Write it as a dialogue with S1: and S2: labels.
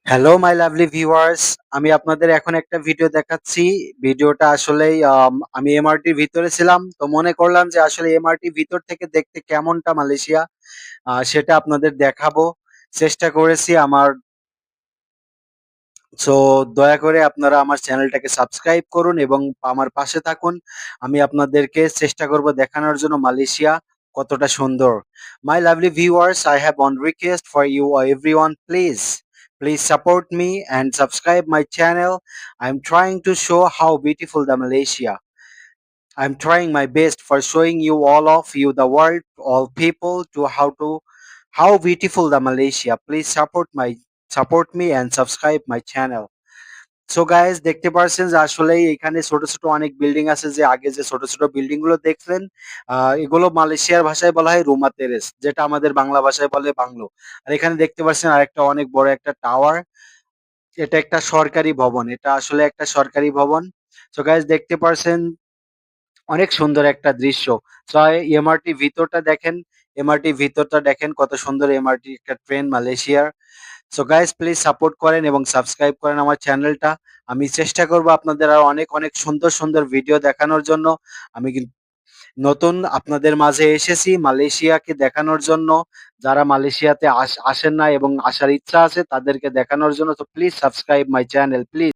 S1: Hello my lovely viewers, আমি আপনাদের এখন একটা ভিডিও দেখাচ্ছি। ভিডিওটা আসলেই আমি এমআরটির ভিতরে ছিলাম, তো মনে করলাম যে আসলে এমআরটির ভিতর থেকে দেখতে কেমনটা মালয়েশিয়া, সেটা আপনাদের দেখাবো। চেষ্টা করেছি আমার। সো দয়া করে আপনারা আমার চ্যানেলটাকে সাবস্ক্রাইব করুন এবং আমার পাশে থাকুন। আমি আপনাদেরকে চেষ্টা করব দেখানোর জন্য মালয়েশিয়া কতটা সুন্দর। My lovely viewers, I have one request for you everyone, please support me and subscribe my channel. I'm trying to show how beautiful the Malaysia. I'm trying my best for showing you all of you the world, all people, to how beautiful the Malaysia. Please support me and subscribe my channel. So guys, দেখতে পারছেন যে আসলেই এখানে ছোট ছোট অনেক building আছে। যে আগে যে ছোট ছোট বিল্ডিং গুলো দেখলেন, এগুলো মালয়েশিয়ার ভাষায় বলা হয় রুমা তেরেস, যেটা আমাদের বাংলা ভাষায় বলে বাংলো। আর এখানে দেখতে পাচ্ছেন আরেকটা অনেক বড় একটা টাওয়ার। এটা একটা সরকারি ভবন, এটা আসলে একটা সরকারি ভবন। সো গাইস, দেখতে পারছেন অনেক সুন্দর একটা দৃশ্য। সো এমআরটি ভিতরটা দেখেন, এমআরটি ভিতরটা দেখেন কত সুন্দর। এমআরটি একটা ট্রেন মালয়েশিয়ার। সো গাইস, প্লিজ সাপোর্ট করেন এবং সাবস্ক্রাইব করেন আমার চ্যানেলটা। আমি চেষ্টা করব আপনাদের আরো অনেক অনেক সুন্দর সুন্দর ভিডিও দেখানোর জন্য। আমি কিন্তু নতুন আপনাদের মাঝে এসেছি মালয়েশিয়াকে দেখানোর জন্য। যারা মালয়েশিয়াতে আসেন না এবং আসার ইচ্ছা আছে তাদেরকে দেখানোর জন্য। তো please subscribe my channel please.